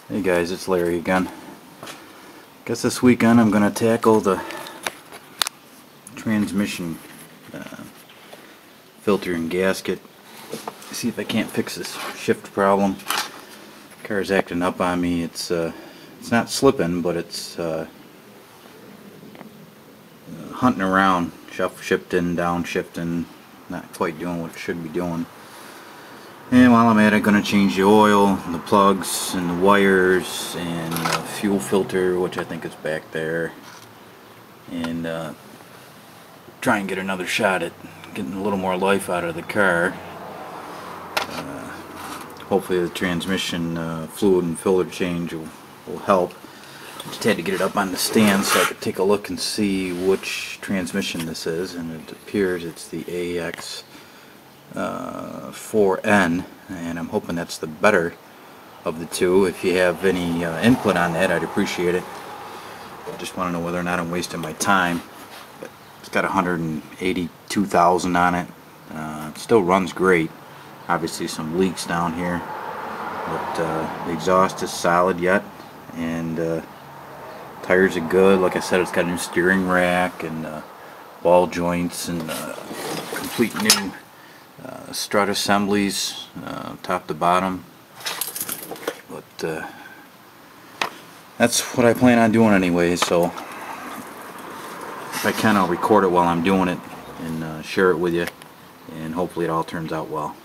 Hey guys, it's Larry again. Guess this weekend I'm gonna tackle the transmission filter and gasket. See if I can't fix this shift problem. Car's acting up on me. It's not slipping, but it's hunting around, shifting, downshifting, not quite doing what it should be doing. And while I'm at it, I'm going to change the oil, the plugs, and the wires, and the fuel filter, which I think is back there, and try and get another shot at getting a little more life out of the car. Hopefully the transmission fluid and filter change will help. Just had to get it up on the stand so I could take a look and see which transmission this is, and it appears it's the AX 4N, and I'm hoping that's the better of the two. If you have any input on that, I'd appreciate it. I just want to know whether or not I'm wasting my time. But it's got 182,000 on it. It still runs great. Obviously some leaks down here, but the exhaust is solid yet, and tires are good. Like I said, it's got a new steering rack and ball joints and complete new strut assemblies, top to bottom. But that's what I plan on doing anyway, so if I can, I'll record it while I'm doing it and share it with you, and hopefully it all turns out well.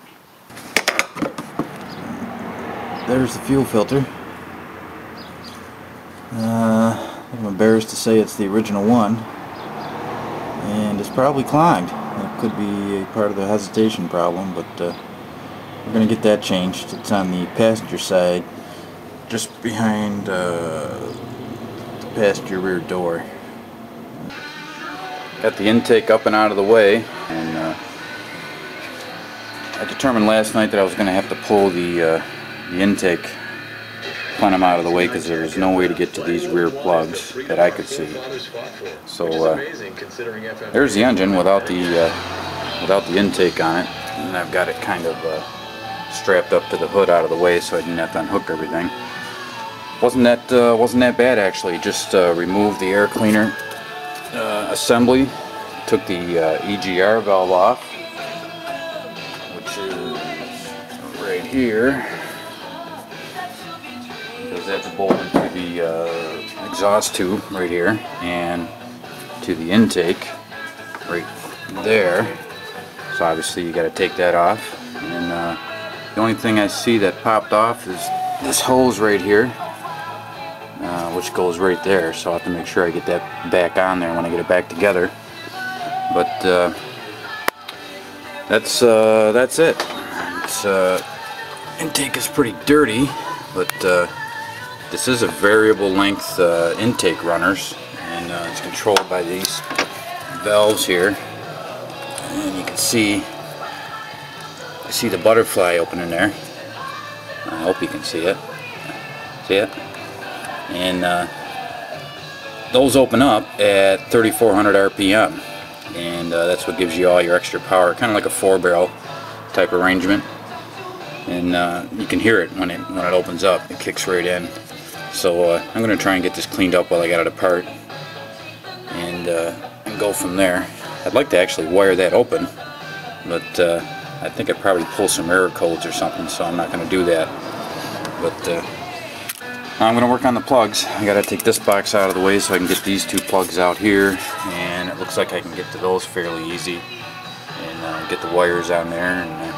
There's the fuel filter. I'm embarrassed to say it's the original one, and it's probably clogged. It could be a part of the hesitation problem, but we're going to get that changed. It's on the passenger side, just behind the passenger rear door. Got the intake up and out of the way, and I determined last night that I was going to have to pull the intake plenum out of the way because there's no way to get to these rear plugs that I could see. So there's the engine without the intake on it, and I've got it kind of strapped up to the hood out of the way so I didn't have to unhook everything. Wasn't that bad actually. Just removed the air cleaner assembly, took the EGR valve off, which is right here. That's bolted to the exhaust tube right here and to the intake right there. So obviously you got to take that off, and the only thing I see that popped off is this hose right here, which goes right there. So I have to make sure I get that back on there when I get it back together. But that's it. Intake is pretty dirty, but this is a variable length intake runners, and it's controlled by these valves here, and you can see the butterfly opening there. I hope you can see it. See it? And those open up at 3,400 RPM, and that's what gives you all your extra power, kind of like a 4-barrel type arrangement. And you can hear it when it opens up. It kicks right in. So I'm going to try and get this cleaned up while I got it apart, and go from there. I'd like to actually wire that open, but I think I'd probably pull some error codes or something, so I'm not going to do that. But I'm going to work on the plugs. I got to take this box out of the way so I can get these two plugs out here, and it looks like I can get to those fairly easy, and get the wires on there and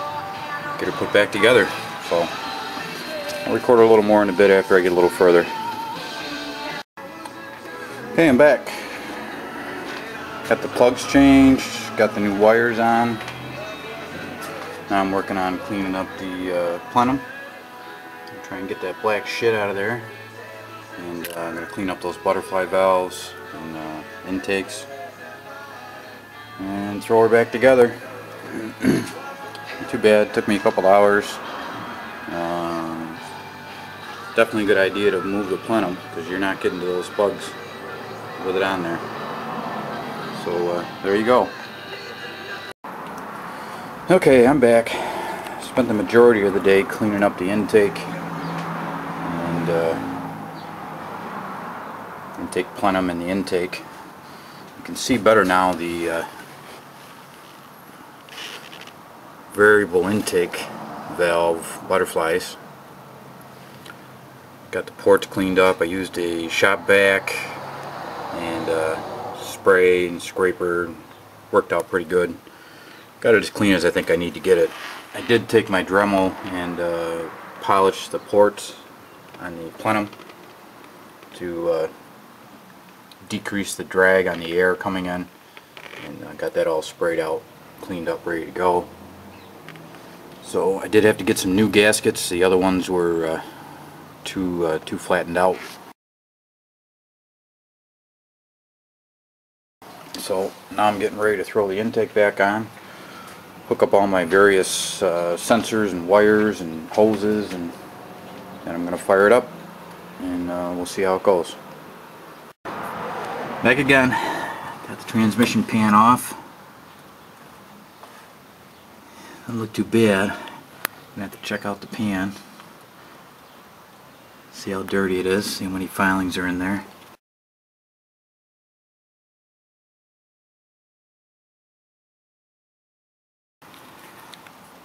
get it put back together. So I'll record a little more in a bit after I get a little further. Okay, I'm back. Got the plugs changed, got the new wires on. Now I'm working on cleaning up the plenum. I'm trying to get that black shit out of there. And I'm going to clean up those butterfly valves and intakes. And throw her back together. Too bad, it took me a couple hours. Definitely a good idea to move the plenum, because you're not getting to those plugs with it on there. So there you go. Okay, I'm back. Spent the majority of the day cleaning up the intake, and intake plenum in the intake. You can see better now the variable intake valve butterflies. Got the ports cleaned up. I used a shop vac and spray and scraper. Worked out pretty good. Got it as clean as I think I need to get it. I did take my Dremel and polish the ports on the plenum to decrease the drag on the air coming in, and I got that all sprayed out, cleaned up, ready to go. So I did have to get some new gaskets. The other ones were too flattened out. So now I'm getting ready to throw the intake back on, hook up all my various sensors and wires and hoses, and then I'm going to fire it up, and we'll see how it goes. Back again. Got the transmission pan off. Doesn't look too bad. I'm going to have to check out the pan. See how dirty it is, see how many filings are in there.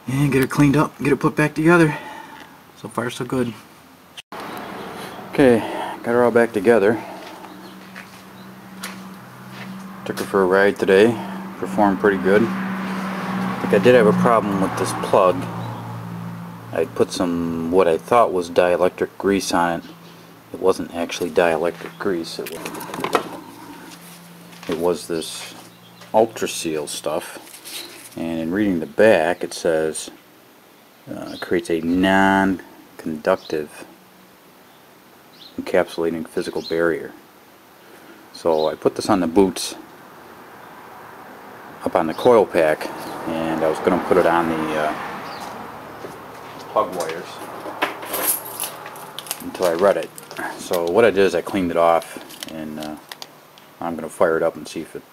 And get it cleaned up, get it put back together. So far so good. Okay, got her all back together. Took her for a ride today. Performed pretty good. I think I did have a problem with this plug. I put some what I thought was dielectric grease on it. It wasn't actually dielectric grease. It was this Ultra Seal stuff. And in reading the back, it says creates a non-conductive encapsulating physical barrier. So I put this on the boots up on the coil pack, and I was going to put it on the plug wires until I read it. So what I did is I cleaned it off, and I'm going to fire it up and see if it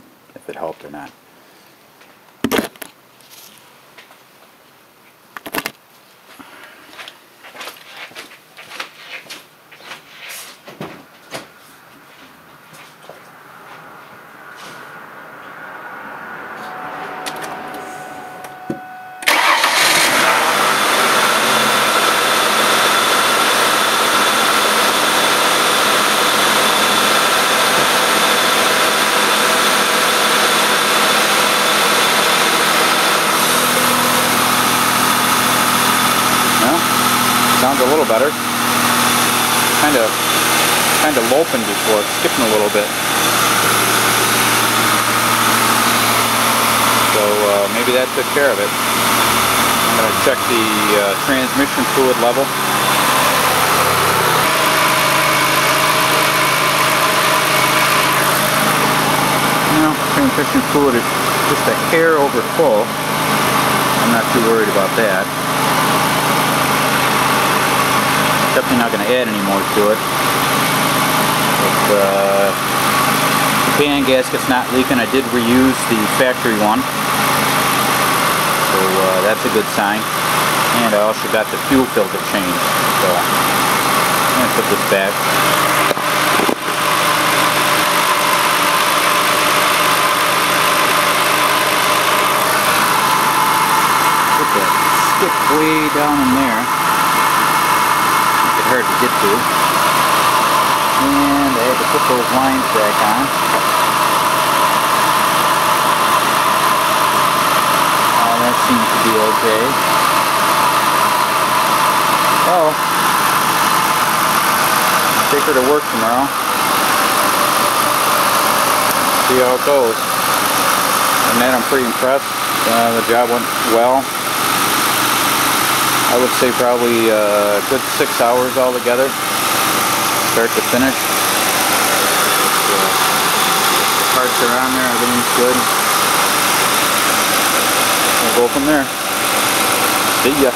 helped or not. Sounds a little better. Kind of loping before, skipping a little bit. So maybe that took care of it. I'm going to check the transmission fluid level. Now, transmission fluid is just a hair over full. I'm not too worried about that. Definitely not going to add any more to it. But, the pan gasket's not leaking. I did reuse the factory one, so that's a good sign. And I also got the fuel filter changed. So I'm going to put this back. Put that stick way down in there. Hard to get to, and I had to put those lines back on. That seems to be okay. Oh, take her to work tomorrow. See how it goes. And then I'm pretty impressed. The job went well. I would say probably a good 6 hours altogether, start to finish. The parts are on there, everything's good. We'll go from there. See ya.